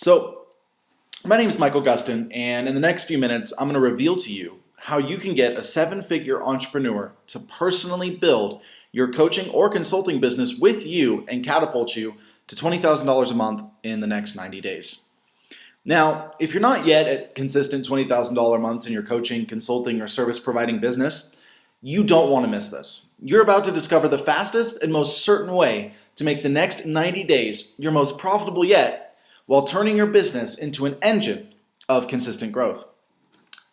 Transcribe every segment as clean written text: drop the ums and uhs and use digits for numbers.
So, my name is Michael Gustin, and in the next few minutes, I'm going to reveal to you how you can get a seven-figure entrepreneur to personally build your coaching or consulting business with you and catapult you to $20,000 a month in the next 90 days. Now, if you're not yet at consistent $20,000 months in your coaching, consulting, or service providing business, you don't want to miss this. You're about to discover the fastest and most certain way to make the next 90 days your most profitable yet, while turning your business into an engine of consistent growth.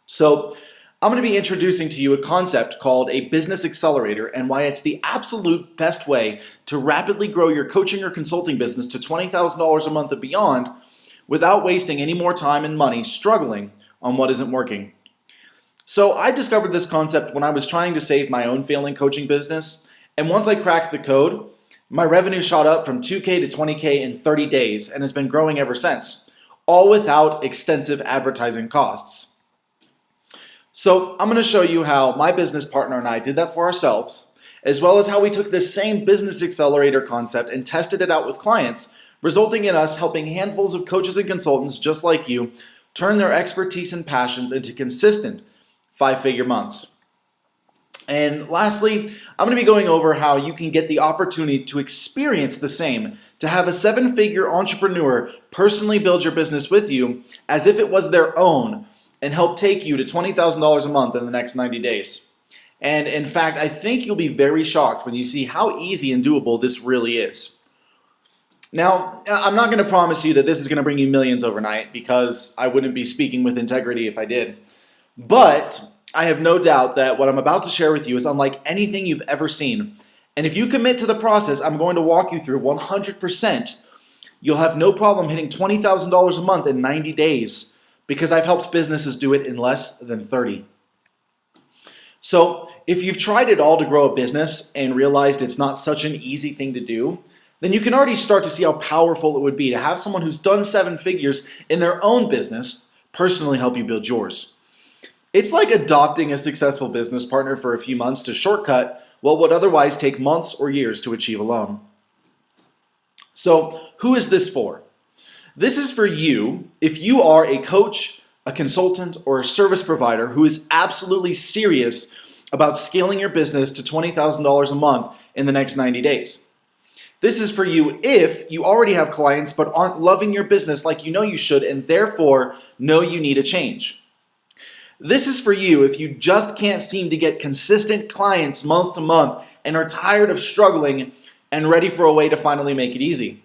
So, I'm going to be introducing to you a concept called a business accelerator and why it's the absolute best way to rapidly grow your coaching or consulting business to $20,000 a month and beyond without wasting any more time and money struggling on what isn't working. So, I discovered this concept when I was trying to save my own failing coaching business, and once I cracked the code, my revenue shot up from 2K to 20K in 30 days and has been growing ever since, all without extensive advertising costs. So I'm going to show you how my business partner and I did that for ourselves, as well as how we took this same business accelerator concept and tested it out with clients, resulting in us helping handfuls of coaches and consultants just like you turn their expertise and passions into consistent five-figure months. And lastly, I'm going to be going over how you can get the opportunity to experience the same, to have a seven-figure entrepreneur personally build your business with you as if it was their own and help take you to $20,000 a month in the next 90 days. And in fact, I think you'll be very shocked when you see how easy and doable this really is. Now, I'm not going to promise you that this is going to bring you millions overnight because I wouldn't be speaking with integrity if I did. But I have no doubt that what I'm about to share with you is unlike anything you've ever seen. And if you commit to the process I'm going to walk you through 100%, you'll have no problem hitting $20,000 a month in 90 days because I've helped businesses do it in less than 30. So if you've tried it all to grow a business and realized it's not such an easy thing to do, then you can already start to see how powerful it would be to have someone who's done seven figures in their own business personally help you build yours. It's like adopting a successful business partner for a few months to shortcut what would otherwise take months or years to achieve alone. So, who is this for? This is for you if you are a coach, a consultant, or a service provider who is absolutely serious about scaling your business to $20,000 a month in the next 90 days. This is for you if you already have clients but aren't loving your business like you know you should and therefore know you need a change. This is for you if you just can't seem to get consistent clients month to month and are tired of struggling and ready for a way to finally make it easy.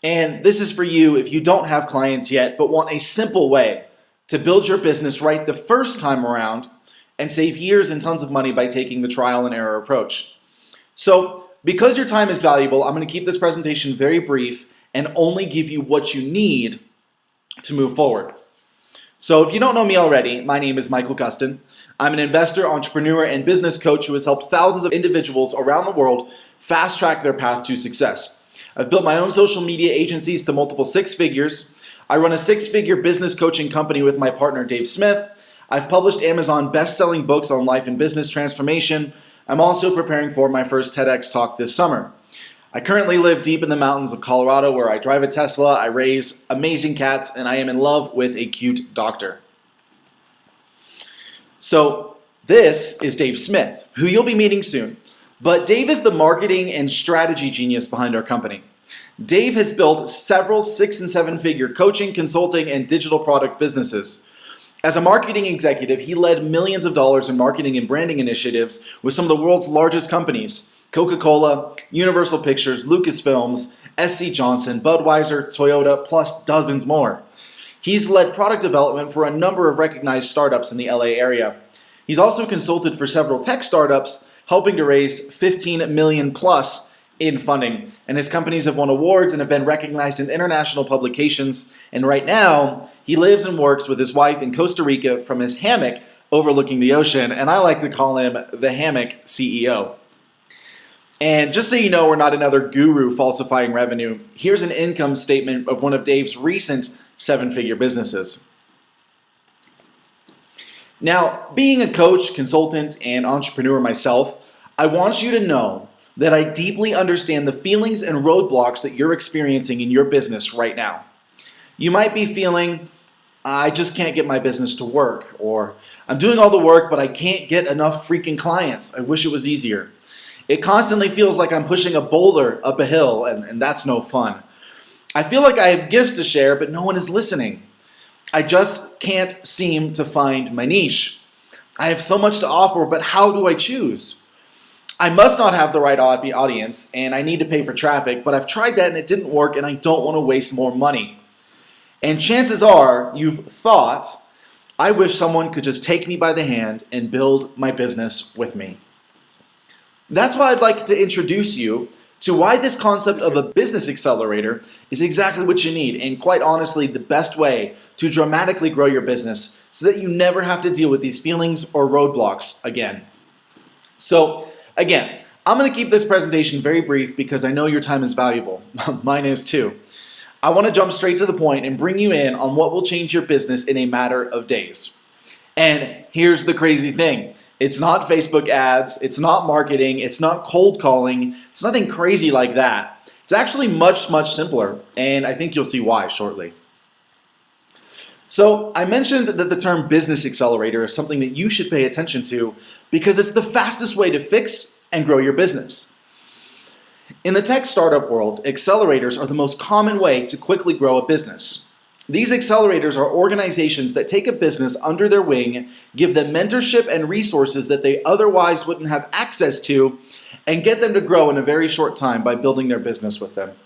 And this is for you if you don't have clients yet but want a simple way to build your business right the first time around and save years and tons of money by taking the trial and error approach. So, because your time is valuable, I'm going to keep this presentation very brief and only give you what you need to move forward. So if you don't know me already, my name is Michael Gustin. I'm an investor, entrepreneur, and business coach who has helped thousands of individuals around the world fast track their path to success. I've built my own social media agencies to multiple six figures. I run a six-figure business coaching company with my partner Dave Smith. I've published Amazon best-selling books on life and business transformation. I'm also preparing for my first TEDx talk this summer. I currently live deep in the mountains of Colorado where I drive a Tesla, I raise amazing cats, and I am in love with a cute doctor. So this is Dave Smith, who you'll be meeting soon. But Dave is the marketing and strategy genius behind our company. Dave has built several six- and seven-figure coaching, consulting, and digital product businesses. As a marketing executive, he led millions of dollars in marketing and branding initiatives with some of the world's largest companies: Coca-Cola, Universal Pictures, Lucasfilms, SC Johnson, Budweiser, Toyota, plus dozens more. He's led product development for a number of recognized startups in the LA area. He's also consulted for several tech startups, helping to raise 15 million plus in funding. And his companies have won awards and have been recognized in international publications. And right now, he lives and works with his wife in Costa Rica from his hammock overlooking the ocean. And I like to call him the Hammock CEO. And just so you know we're not another guru falsifying revenue, here's an income statement of one of Dave's recent seven-figure businesses. Now, being a coach, consultant, and entrepreneur myself, I want you to know that I deeply understand the feelings and roadblocks that you're experiencing in your business right now. You might be feeling, I just can't get my business to work, or I'm doing all the work, but I can't get enough freaking clients. I wish it was easier. It constantly feels like I'm pushing a boulder up a hill, and that's no fun. I feel like I have gifts to share, but no one is listening. I just can't seem to find my niche. I have so much to offer, but how do I choose? I must not have the right audience, and I need to pay for traffic, but I've tried that and it didn't work, and I don't want to waste more money. And chances are you've thought, I wish someone could just take me by the hand and build my business with me. That's why I'd like to introduce you to why this concept of a business accelerator is exactly what you need, and quite honestly, the best way to dramatically grow your business so that you never have to deal with these feelings or roadblocks again. So, again, I'm going to keep this presentation very brief because I know your time is valuable. Mine is too. I want to jump straight to the point and bring you in on what will change your business in a matter of days. And here's the crazy thing. It's not Facebook ads, it's not marketing, it's not cold calling, it's nothing crazy like that. It's actually much, much simpler, and I think you'll see why shortly. So I mentioned that the term business accelerator is something that you should pay attention to because it's the fastest way to fix and grow your business. In the tech startup world, accelerators are the most common way to quickly grow a business. These accelerators are organizations that take a business under their wing, give them mentorship and resources that they otherwise wouldn't have access to, and get them to grow in a very short time by building their business with them.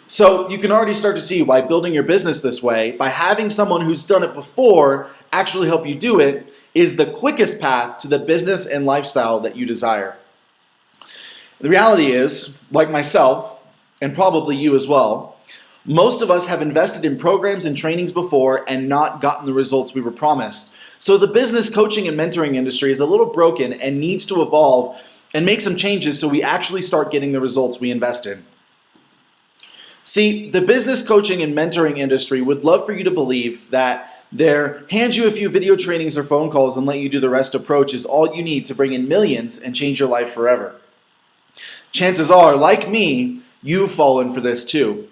So you can already start to see why building your business this way, by having someone who's done it before actually help you do it, is the quickest path to the business and lifestyle that you desire. The reality is, like myself, and probably you as well, most of us have invested in programs and trainings before and not gotten the results we were promised. So the business coaching and mentoring industry is a little broken and needs to evolve and make some changes so we actually start getting the results we invest in. See, the business coaching and mentoring industry would love for you to believe that their hand you a few video trainings or phone calls and let you do the rest approach is all you need to bring in millions and change your life forever. Chances are, like me, you've fallen for this too.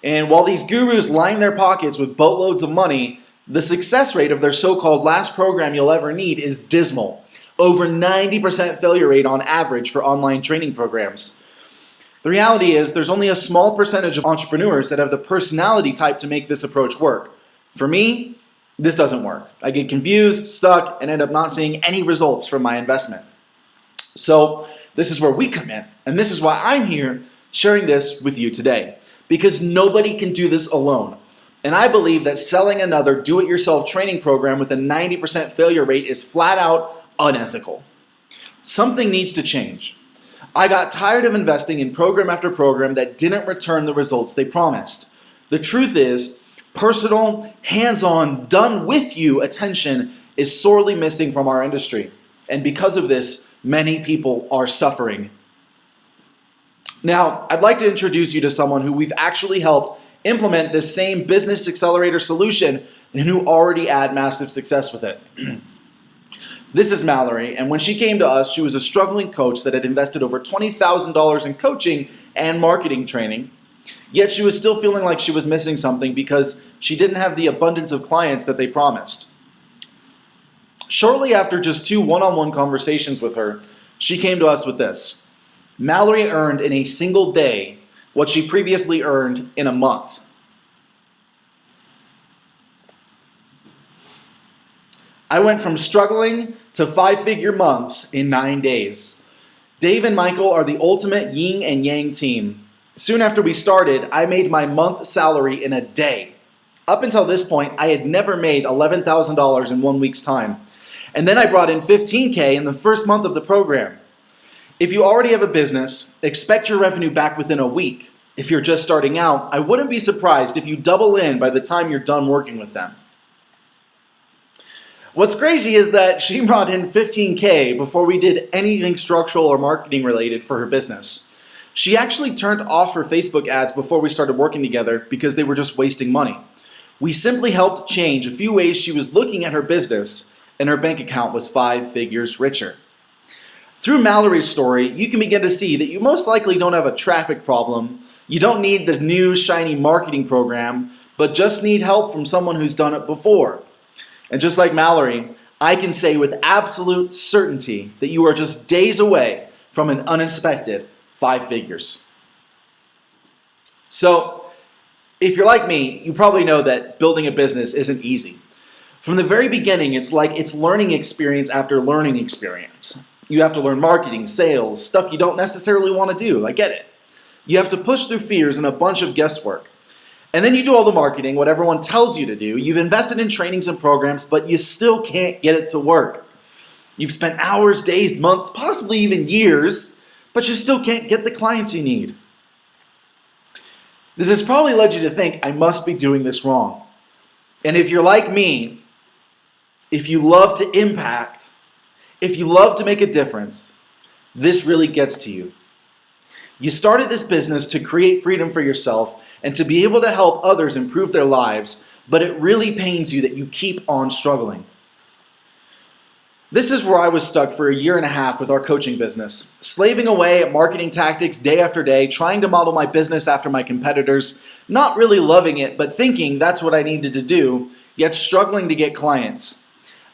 And while these gurus line their pockets with boatloads of money, the success rate of their so-called last program you'll ever need is dismal. Over 90% failure rate on average for online training programs. The reality is there's only a small percentage of entrepreneurs that have the personality type to make this approach work. For me, this doesn't work. I get confused, stuck, and end up not seeing any results from my investment. So this is where we come in, and this is why I'm here sharing this with you today. Because nobody can do this alone. And I believe that selling another do-it-yourself training program with a 90% failure rate is flat out unethical. Something needs to change. I got tired of investing in program after program that didn't return the results they promised. The truth is, personal, hands-on, done with you attention is sorely missing from our industry. And because of this, many people are suffering. Now, I'd like to introduce you to someone who we've actually helped implement this same business accelerator solution and who already had massive success with it. This is Mallory, and when she came to us, she was a struggling coach that had invested over $20,000 in coaching and marketing training, yet she was still feeling like she was missing something because she didn't have the abundance of clients that they promised. Shortly after just 2 one-on-one conversations with her, she came to us with this. Mallory earned in a single day what she previously earned in a month. I went from struggling to 5-figure months in 9 days. Dave and Michael are the ultimate yin and yang team. Soon after we started, I made my month salary in a day. Up until this point, I had never made $11,000 in 1 week's time. And then I brought in $15K in the first month of the program. If you already have a business, expect your revenue back within a week. If you're just starting out, I wouldn't be surprised if you double in by the time you're done working with them. What's crazy is that she brought in $15K before we did anything structural or marketing related for her business. She actually turned off her Facebook ads before we started working together because they were just wasting money. We simply helped change a few ways she was looking at her business, and her bank account was 5 figures richer. Through Mallory's story, you can begin to see that you most likely don't have a traffic problem, you don't need the new shiny marketing program, but just need help from someone who's done it before. And just like Mallory, I can say with absolute certainty that you are just days away from an unexpected 5 figures. So, if you're like me, you probably know that building a business isn't easy. From the very beginning, it's like it's learning experience after learning experience. You have to learn marketing, sales, stuff you don't necessarily want to do. I get it. You have to push through fears and a bunch of guesswork. And then you do all the marketing, what everyone tells you to do. You've invested in trainings and programs, but you still can't get it to work. You've spent hours, days, months, possibly even years, but you still can't get the clients you need. This has probably led you to think, I must be doing this wrong. And if you're like me, if you love to impact, if you love to make a difference, this really gets to you. You started this business to create freedom for yourself and to be able to help others improve their lives, but it really pains you that you keep on struggling. This is where I was stuck for 1.5 years with our coaching business, slaving away at marketing tactics day after day, trying to model my business after my competitors, not really loving it, but thinking that's what I needed to do, yet struggling to get clients.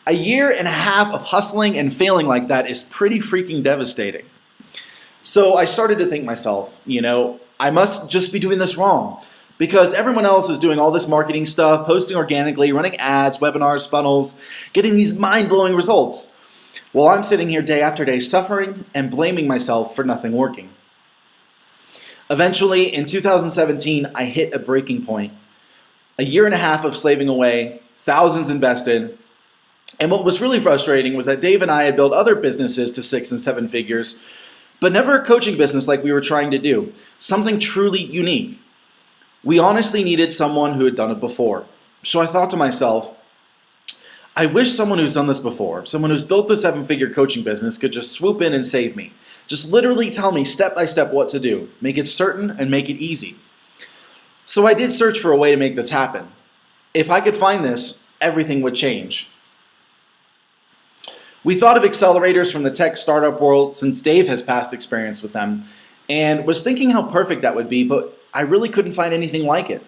1.5 years of hustling and failing like that is pretty freaking devastating. So I started to think myself, I must just be doing this wrong because everyone else is doing all this marketing stuff, posting organically, running ads, webinars, funnels, getting these mind-blowing results. While I'm sitting here day after day suffering and blaming myself for nothing working. Eventually, in 2017, I hit a breaking point. 1.5 years of slaving away, thousands invested, and what was really frustrating was that Dave and I had built other businesses to 6 and 7 figures, but never a coaching business like we were trying to do, something truly unique. We honestly needed someone who had done it before. So I thought to myself, I wish someone who's done this before, someone who's built a 7-figure coaching business could just swoop in and save me. Just literally tell me step by step what to do, make it certain and make it easy. So I did search for a way to make this happen. If I could find this, everything would change. We thought of accelerators from the tech startup world since Dave has past experience with them and was thinking how perfect that would be, but I really couldn't find anything like it.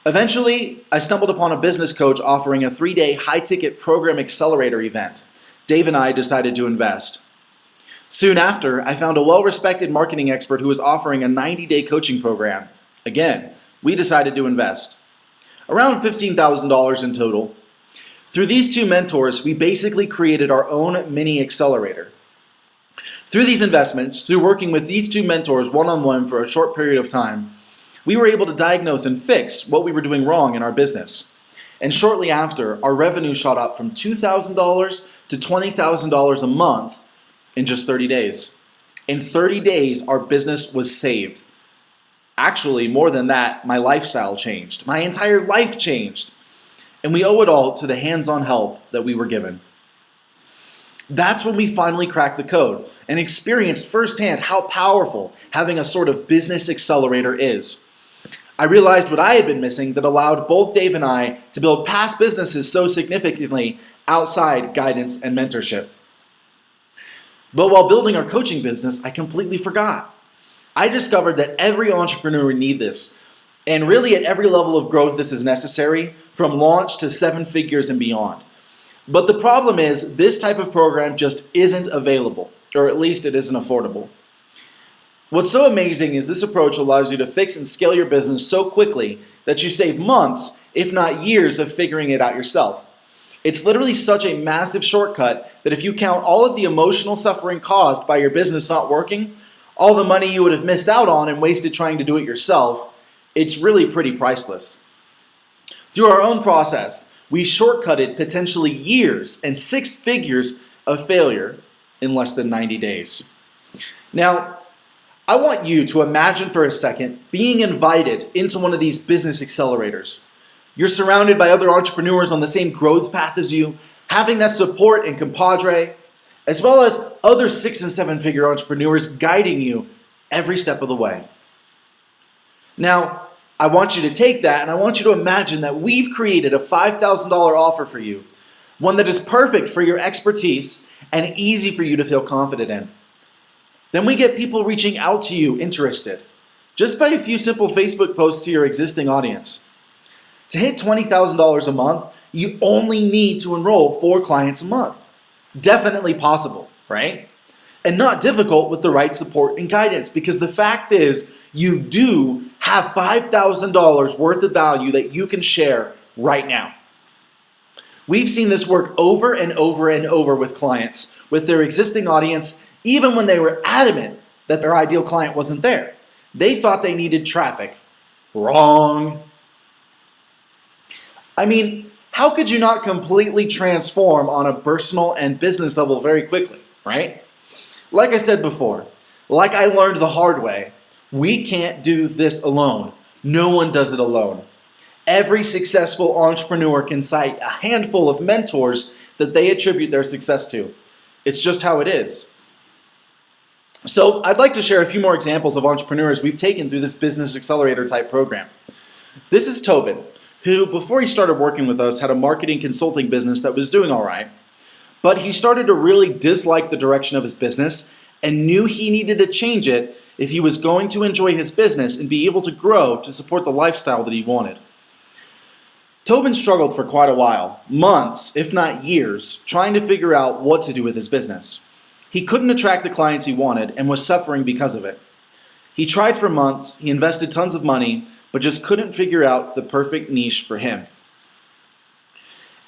Eventually, I stumbled upon a business coach offering a 3-day high-ticket program accelerator event. Dave and I decided to invest. Soon after, I found a well-respected marketing expert who was offering a 90-day coaching program. Again, we decided to invest. Around $15,000 in total. Through these 2 mentors, we basically created our own mini accelerator. Through these investments, through working with these 2 mentors one-on-one for a short period of time, we were able to diagnose and fix what we were doing wrong in our business. And shortly after, our revenue shot up from $2,000 to $20,000 a month in just 30 days. In 30 days, our business was saved. Actually, more than that, my lifestyle changed. My entire life changed. And we owe it all to the hands-on help that we were given. That's when we finally cracked the code and experienced firsthand how powerful having a sort of business accelerator is. I realized what I had been missing that allowed both Dave and I to build past businesses so significantly outside guidance and mentorship. But while building our coaching business, I completely forgot. I discovered that every entrepreneur needs this. And really at every level of growth this is necessary, from launch to 7 figures and beyond. But the problem is this type of program just isn't available, or at least it isn't affordable. What's so amazing is this approach allows you to fix and scale your business so quickly that you save months, if not years, of figuring it out yourself. It's literally such a massive shortcut that if you count all of the emotional suffering caused by your business not working, all the money you would have missed out on and wasted trying to do it yourself, it's really pretty priceless. Through our own process, we shortcutted potentially years and 6 figures of failure in less than 90 days. Now, I want you to imagine for a second being invited into one of these business accelerators. You're surrounded by other entrepreneurs on the same growth path as you, having that support and compadre, as well as other 6 and 7 figure entrepreneurs guiding you every step of the way. Now, I want you to take that and I want you to imagine that we've created a $5,000 offer for you, one that is perfect for your expertise and easy for you to feel confident in. Then we get people reaching out to you interested, just by a few simple Facebook posts to your existing audience. To hit $20,000 a month, you only need to enroll 4 clients a month. Definitely possible, right? And not difficult with the right support and guidance, because the fact is you do have $5,000 worth of value that you can share right now. We've seen this work over and over and over with clients, with their existing audience, even when they were adamant that their ideal client wasn't there. They thought they needed traffic. Wrong. I mean, how could you not completely transform on a personal and business level very quickly, right? Like I said before, like I learned the hard way, we can't do this alone. No one does it alone. Every successful entrepreneur can cite a handful of mentors that they attribute their success to. It's just how it is. So I'd like to share a few more examples of entrepreneurs we've taken through this Business Accelerator type program. This is Tobin, who before he started working with us had a marketing consulting business that was doing all right, but he started to really dislike the direction of his business and knew he needed to change it if he was going to enjoy his business and be able to grow to support the lifestyle that he wanted. Tobin struggled for quite a while, months, if not years, trying to figure out what to do with his business. He couldn't attract the clients he wanted and was suffering because of it. He tried for months, he invested tons of money, but just couldn't figure out the perfect niche for him.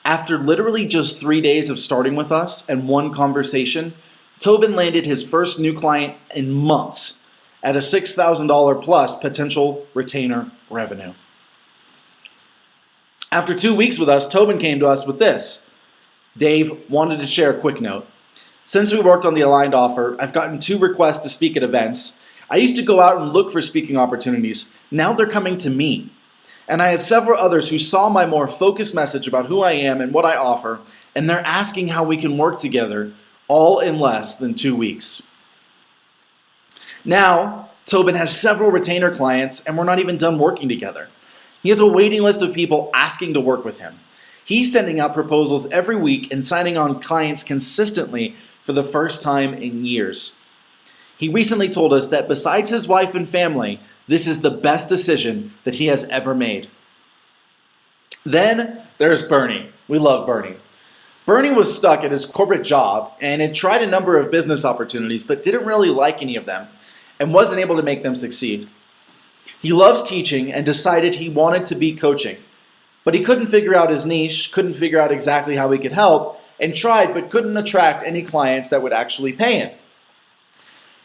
After literally just 3 days of starting with us and 1 conversation, Tobin landed his first new client in months at a $6,000 plus potential retainer revenue. After 2 weeks with us, Tobin came to us with this. Dave, wanted to share a quick note. Since we worked on the aligned offer, I've gotten 2 requests to speak at events. I used to go out and look for speaking opportunities. Now they're coming to me. And I have several others who saw my more focused message about who I am and what I offer, and they're asking how we can work together, all in less than 2 weeks. Now, Tobin has several retainer clients, and we're not even done working together. He has a waiting list of people asking to work with him. He's sending out proposals every week and signing on clients consistently for the first time in years. He recently told us that besides his wife and family, this is the best decision that he has ever made. Then there's Bernie. We love Bernie. Bernie was stuck at his corporate job and had tried a number of business opportunities but didn't really like any of them and wasn't able to make them succeed. He loves teaching and decided he wanted to be coaching, but he couldn't figure out his niche, couldn't figure out exactly how he could help, and tried but couldn't attract any clients that would actually pay him.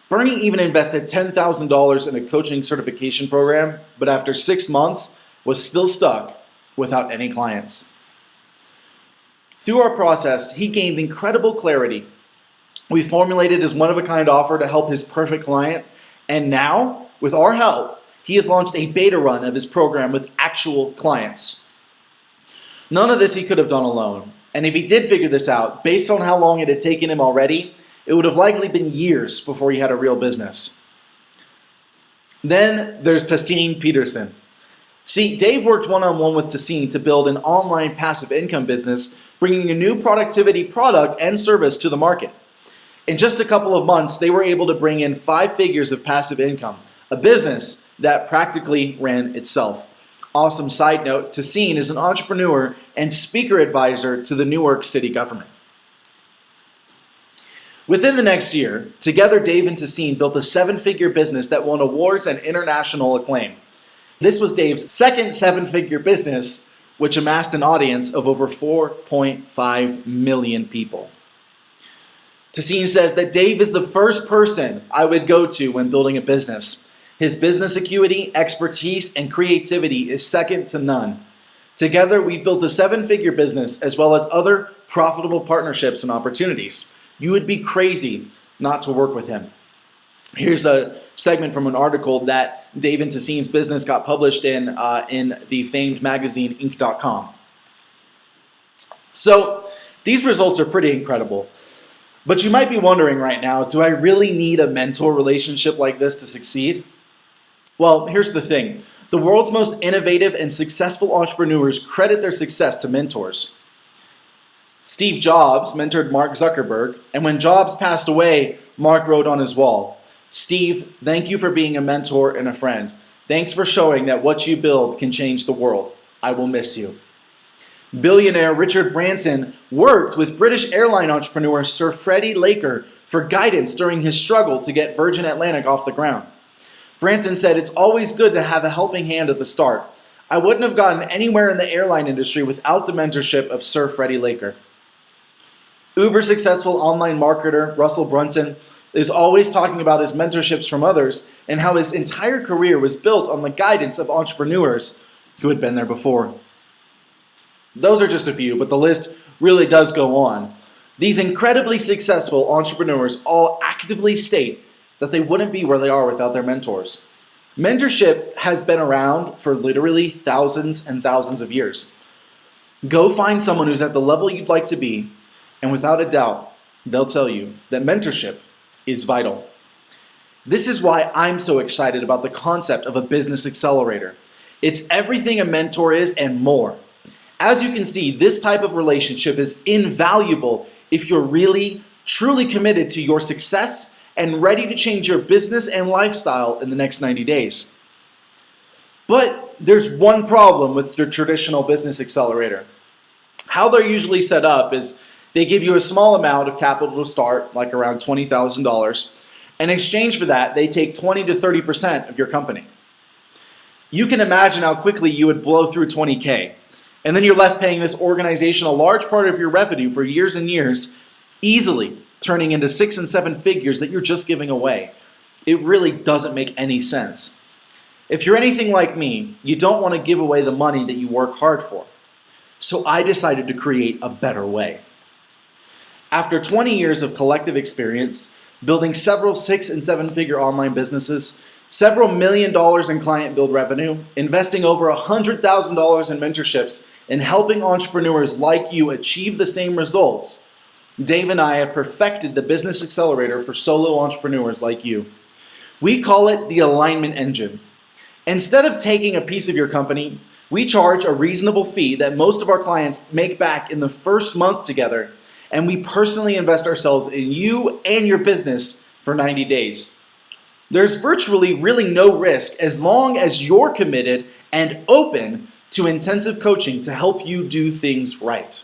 Bernie even invested $10,000 in a coaching certification program, but after 6 months was still stuck without any clients. Through our process, he gained incredible clarity. We formulated his one-of-a-kind offer to help his perfect client, and now, with our help, he has launched a beta run of his program with actual clients. None of this he could have done alone, and if he did figure this out, based on how long it had taken him already, it would have likely been years before he had a real business. Then there's Tassine Peterson. See, Dave worked one-on-one with Tassine to build an online passive income business, bringing a new productivity product and service to the market. In just a couple of months, they were able to bring in 5 figures of passive income, a business that practically ran itself. Awesome side note, Tassine is an entrepreneur and speaker advisor to the Newark City government. Within the next year, together Dave and Tassine built a 7-figure business that won awards and international acclaim. This was Dave's second 7-figure business, which amassed an audience of over 4.5 million people. Tassine says that Dave is the first person I would go to when building a business. His business acuity, expertise, and creativity is second to none. Together, we've built a 7-figure business as well as other profitable partnerships and opportunities. You would be crazy not to work with him. Here's a segment from an article that Dave and Tassine's business got published in the famed magazine Inc.com. So these results are pretty incredible. But you might be wondering right now, do I really need a mentor relationship like this to succeed? Well, here's the thing. The world's most innovative and successful entrepreneurs credit their success to mentors. Steve Jobs mentored Mark Zuckerberg, and when Jobs passed away, Mark wrote on his wall, "Steve, thank you for being a mentor and a friend. Thanks for showing that what you build can change the world. I will miss you. Billionaire Richard Branson worked with British airline entrepreneur Sir Freddie Laker for guidance during his struggle to get Virgin Atlantic off the ground. Branson said, "It's always good to have a helping hand at the start. I wouldn't have gotten anywhere in the airline industry without the mentorship of Sir Freddie Laker." Uber successful online marketer Russell Brunson is always talking about his mentorships from others and how his entire career was built on the guidance of entrepreneurs who had been there before. Those are just a few, but the list really does go on. These incredibly successful entrepreneurs all actively state that they wouldn't be where they are without their mentors. Mentorship has been around for literally thousands and thousands of years. Go find someone who's at the level you'd like to be, and without a doubt, they'll tell you that mentorship is vital. This is why I'm so excited about the concept of a business accelerator. It's everything a mentor is and more. As you can see, this type of relationship is invaluable if you're really, truly committed to your success and ready to change your business and lifestyle in the next 90 days. But there's one problem with the traditional business accelerator. How they're usually set up is they give you a small amount of capital to start, like around $20,000. In exchange for that, they take 20 to 30% of your company. You can imagine how quickly you would blow through 20K. And then you're left paying this organization a large part of your revenue for years and years, easily turning into 6 and 7 figures that you're just giving away. It really doesn't make any sense. If you're anything like me, you don't want to give away the money that you work hard for. So I decided to create a better way. After 20 years of collective experience, building several 6 and 7 figure online businesses, several $1 million in client build revenue, investing over $100,000 in mentorships, and helping entrepreneurs like you achieve the same results, Dave and I have perfected the business accelerator for solo entrepreneurs like you. We call it the alignment engine. Instead of taking a piece of your company, we charge a reasonable fee that most of our clients make back in the first month together, and we personally invest ourselves in you and your business for 90 days. There's virtually really no risk as long as you're committed and open to intensive coaching to help you do things right.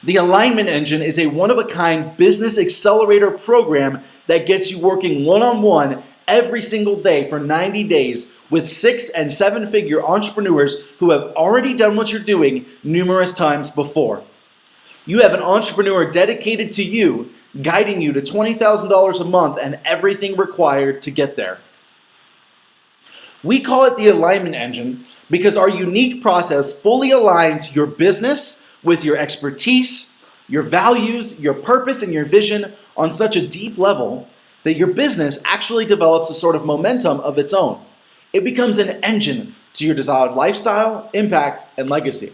The Alignment Engine is a one-of-a-kind business accelerator program that gets you working one-on-one every single day for 90 days with 6 and 7 figure entrepreneurs who have already done what you're doing numerous times before. You have an entrepreneur dedicated to you, guiding you to $20,000 a month and everything required to get there. We call it the Alignment Engine because our unique process fully aligns your business with your expertise, your values, your purpose, and your vision on such a deep level that your business actually develops a sort of momentum of its own. It becomes an engine to your desired lifestyle, impact, and legacy.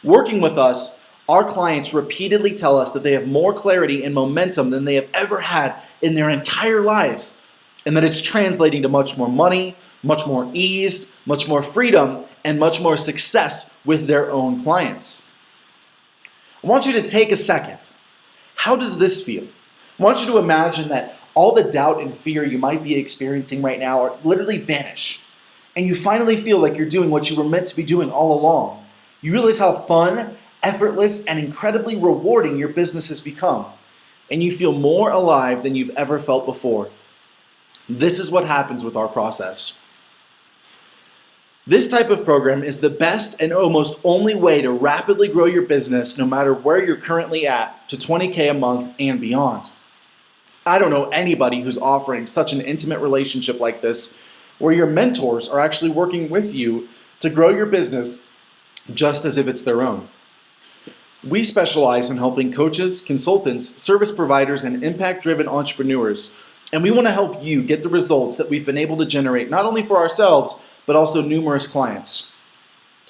Working with us, our clients repeatedly tell us that they have more clarity and momentum than they have ever had in their entire lives, and that it's translating to much more money, much more ease, much more freedom, and much more success with their own clients. I want you to take a second. How does this feel? I want you to imagine that all the doubt and fear you might be experiencing right now are literally vanish, and you finally feel like you're doing what you were meant to be doing all along. You realize how fun, effortless, and incredibly rewarding your business has become, and you feel more alive than you've ever felt before. This is what happens with our process. This type of program is the best and almost only way to rapidly grow your business no matter where you're currently at to 20K a month and beyond. I don't know anybody who's offering such an intimate relationship like this where your mentors are actually working with you to grow your business just as if it's their own. We specialize in helping coaches, consultants, service providers, and impact-driven entrepreneurs, and we want to help you get the results that we've been able to generate not only for ourselves, but also numerous clients.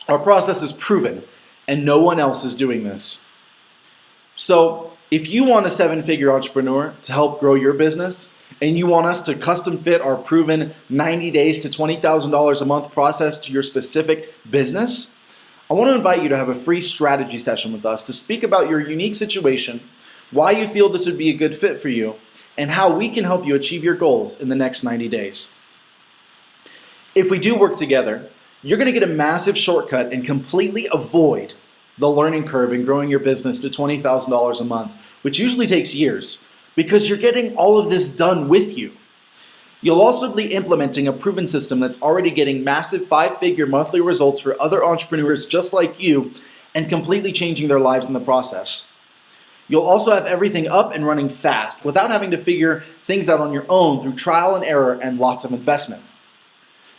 Our process is proven, and no one else is doing this. So, if you want a 7-figure entrepreneur to help grow your business, and you want us to custom fit our proven 90 days to $20,000 a month process to your specific business, I want to invite you to have a free strategy session with us to speak about your unique situation, why you feel this would be a good fit for you, and how we can help you achieve your goals in the next 90 days. If we do work together, You're going to get a massive shortcut and completely avoid the learning curve in growing your business to $20,000 a month, which usually takes years, because you're getting all of this done with you. You'll also be implementing a proven system that's already getting massive 5-figure monthly results for other entrepreneurs just like you and completely changing their lives in the process. You'll also have everything up and running fast without having to figure things out on your own through trial and error and lots of investment.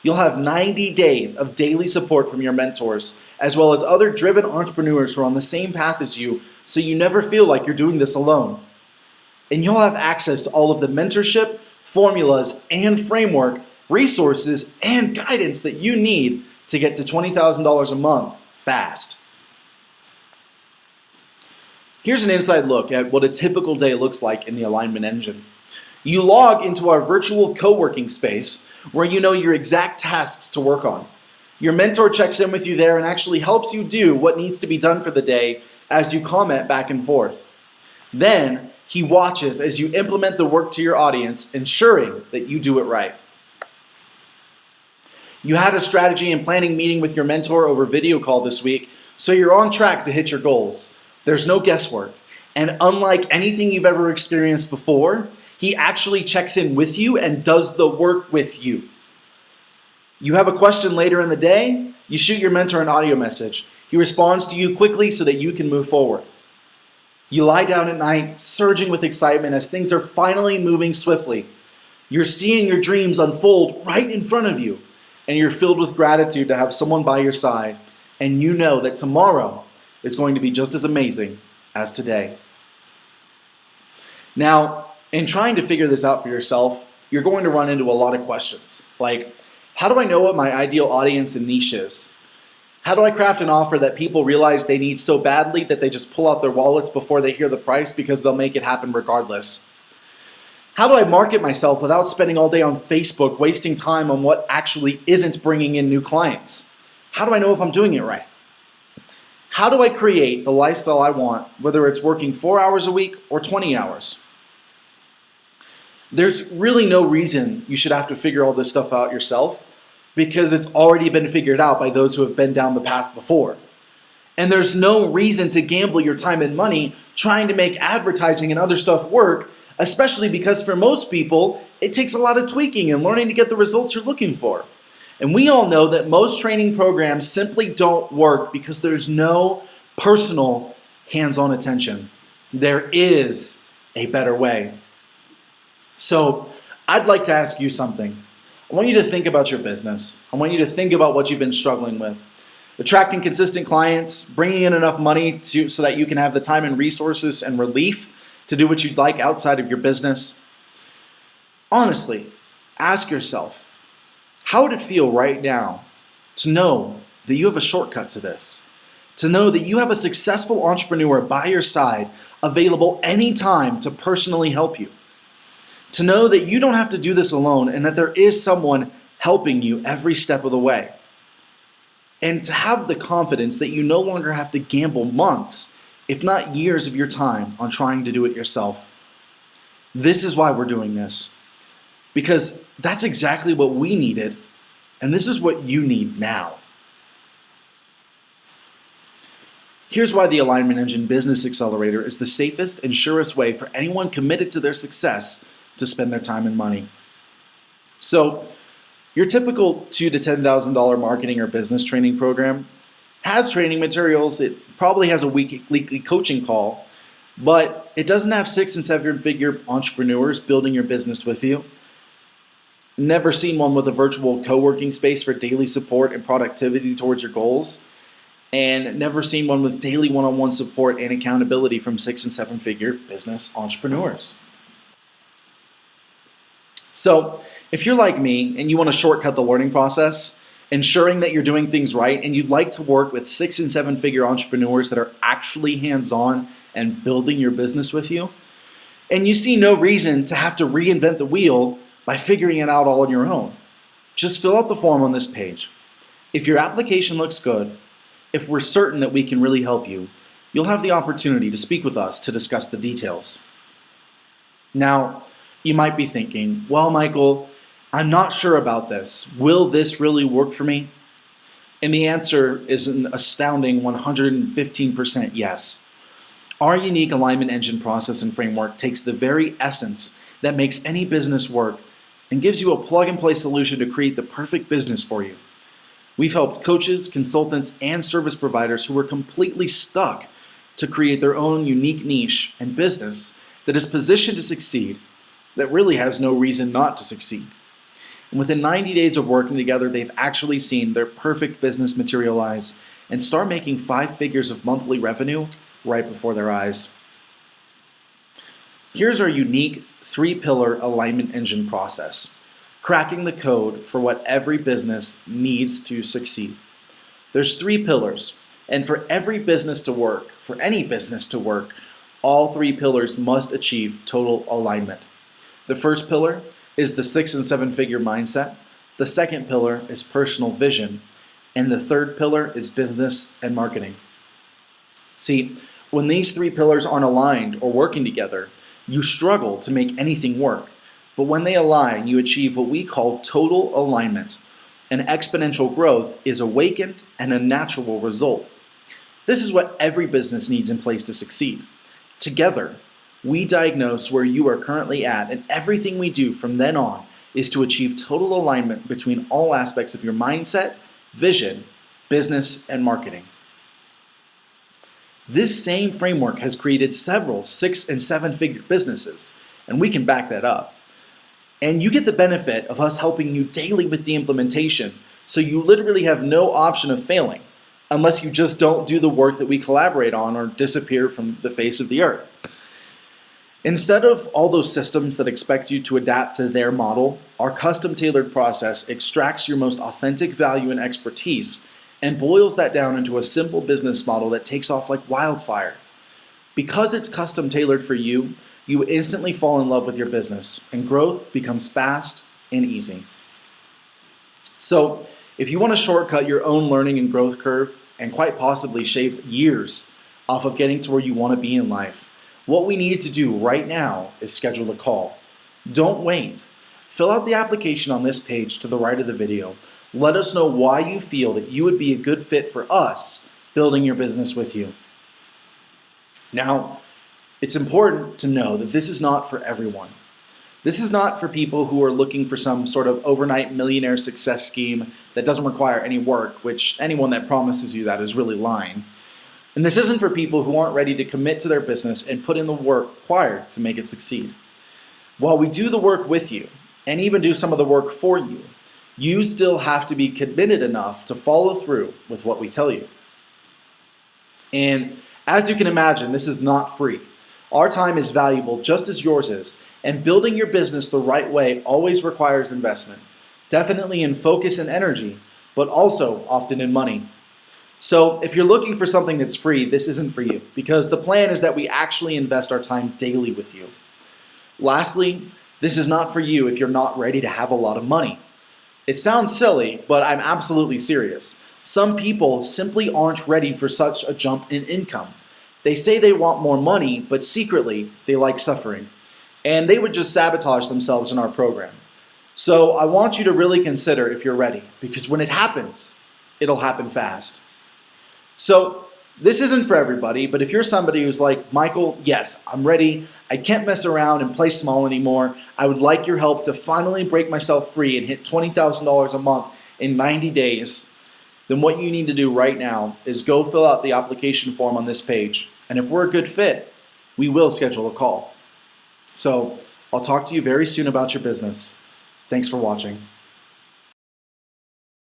You'll have 90 days of daily support from your mentors, as well as other driven entrepreneurs who are on the same path as you, so you never feel like you're doing this alone. And you'll have access to all of the mentorship, formulas, and framework, resources, and guidance that you need to get to $20,000 a month fast. Here's an inside look at what a typical day looks like in the Alignment Engine. You log into our virtual co-working space where you know your exact tasks to work on. Your mentor checks in with you there and actually helps you do what needs to be done for the day as you comment back and forth. Then he watches as you implement the work to your audience, ensuring that you do it right. You had a strategy and planning meeting with your mentor over video call this week, so you're on track to hit your goals. There's no guesswork. And unlike anything you've ever experienced before, he actually checks in with you and does the work with you. You have a question later in the day, you shoot your mentor an audio message. He responds to you quickly so that you can move forward. You lie down at night, surging with excitement as things are finally moving swiftly. You're seeing your dreams unfold right in front of you, and you're filled with gratitude to have someone by your side, and you know that tomorrow is going to be just as amazing as today. Now, in trying to figure this out for yourself, you're going to run into a lot of questions, like, how do I know what my ideal audience and niche is? How do I craft an offer that people realize they need so badly that they just pull out their wallets before they hear the price because they'll make it happen regardless? How do I market myself without spending all day on Facebook wasting time on what actually isn't bringing in new clients? How do I know if I'm doing it right? How do I create the lifestyle I want, whether it's working 4 hours a week or 20 hours? There's really no reason you should have to figure all this stuff out yourself, because it's already been figured out by those who have been down the path before. And there's no reason to gamble your time and money trying to make advertising and other stuff work, especially because for most people, it takes a lot of tweaking and learning to get the results you're looking for. And we all know that most training programs simply don't work because there's no personal hands-on attention. There is a better way. So I'd like to ask you something. I want you to think about your business. I want you to think about what you've been struggling with. Attracting consistent clients, bringing in enough money so that you can have the time and resources and relief to do what you'd like outside of your business. Honestly, ask yourself, how would it feel right now to know that you have a shortcut to this? To know that you have a successful entrepreneur by your side, available anytime to personally help you? To know that you don't have to do this alone and that there is someone helping you every step of the way. And to have the confidence that you no longer have to gamble months, if not years of your time on trying to do it yourself. This is why we're doing this. Because that's exactly what we needed, and this is what you need now. Here's why the Alignment Engine Business Accelerator is the safest and surest way for anyone committed to their success to spend their time and money. So, your typical $2,000 to $10,000 marketing or business training program has training materials. It probably has a weekly coaching call, but it doesn't have 6- and 7-figure entrepreneurs building your business with you. Never seen one with a virtual co-working space for daily support and productivity towards your goals. And never seen one with daily one-on-one support and accountability from 6- and 7-figure business entrepreneurs. So, if you're like me and you want to shortcut the learning process, ensuring that you're doing things right, and you'd like to work with 6- and 7-figure entrepreneurs that are actually hands-on and building your business with you, and you see no reason to have to reinvent the wheel by figuring it out all on your own, just fill out the form on this page. If your application looks good, if we're certain that we can really help you, you'll have the opportunity to speak with us to discuss the details. Now, you might be thinking, well, Michael, I'm not sure about this. Will this really work for me? And the answer is an astounding 115% yes. Our unique alignment engine process and framework takes the very essence that makes any business work and gives you a plug-and-play solution to create the perfect business for you. We've helped coaches, consultants, and service providers who were completely stuck to create their own unique niche and business that is positioned to succeed, that really has no reason not to succeed. And within 90 days of working together, they've actually seen their perfect business materialize and start making 5 figures of monthly revenue right before their eyes. Here's our unique 3-pillar alignment engine process, cracking the code for what every business needs to succeed. There's 3 pillars, and for every business to work, for any business to work, all 3 pillars must achieve total alignment. The first pillar is the 6 and 7-figure mindset. The second pillar is personal vision. And the third pillar is business and marketing. See, when these 3 pillars aren't aligned or working together, you struggle to make anything work. But when they align, you achieve what we call total alignment. And exponential growth is awakened and a natural result. This is what every business needs in place to succeed. Together, we diagnose where you are currently at, and everything we do from then on is to achieve total alignment between all aspects of your mindset, vision, business, and marketing. This same framework has created several 6 and 7-figure businesses, and we can back that up. And you get the benefit of us helping you daily with the implementation, so you literally have no option of failing, unless you just don't do the work that we collaborate on or disappear from the face of the earth. Instead of all those systems that expect you to adapt to their model, our custom-tailored process extracts your most authentic value and expertise and boils that down into a simple business model that takes off like wildfire. Because it's custom-tailored for you, you instantly fall in love with your business, and growth becomes fast and easy. So, if you want to shortcut your own learning and growth curve and quite possibly shave years off of getting to where you want to be in life, what we need to do right now is schedule a call. Don't wait. Fill out the application on this page to the right of the video. Let us know why you feel that you would be a good fit for us building your business with you. Now, it's important to know that this is not for everyone. This is not for people who are looking for some sort of overnight millionaire success scheme that doesn't require any work, which anyone that promises you that is really lying. And this isn't for people who aren't ready to commit to their business and put in the work required to make it succeed. While we do the work with you, and even do some of the work for you, you still have to be committed enough to follow through with what we tell you. And as you can imagine, this is not free. Our time is valuable just as yours is, and building your business the right way always requires investment, definitely in focus and energy, but also often in money. So if you're looking for something that's free, this isn't for you, because the plan is that we actually invest our time daily with you. Lastly, this is not for you if you're not ready to have a lot of money. It sounds silly, but I'm absolutely serious. Some people simply aren't ready for such a jump in income. They say they want more money, but secretly they like suffering. And they would just sabotage themselves in our program. So I want you to really consider if you're ready, because when it happens, it'll happen fast. So this isn't for everybody, but if you're somebody who's like, Michael, yes, I'm ready. I can't mess around and play small anymore. I would like your help to finally break myself free and hit $20,000 a month in 90 days. Then what you need to do right now is go fill out the application form on this page. And if we're a good fit, we will schedule a call. So I'll talk to you very soon about your business. Thanks for watching.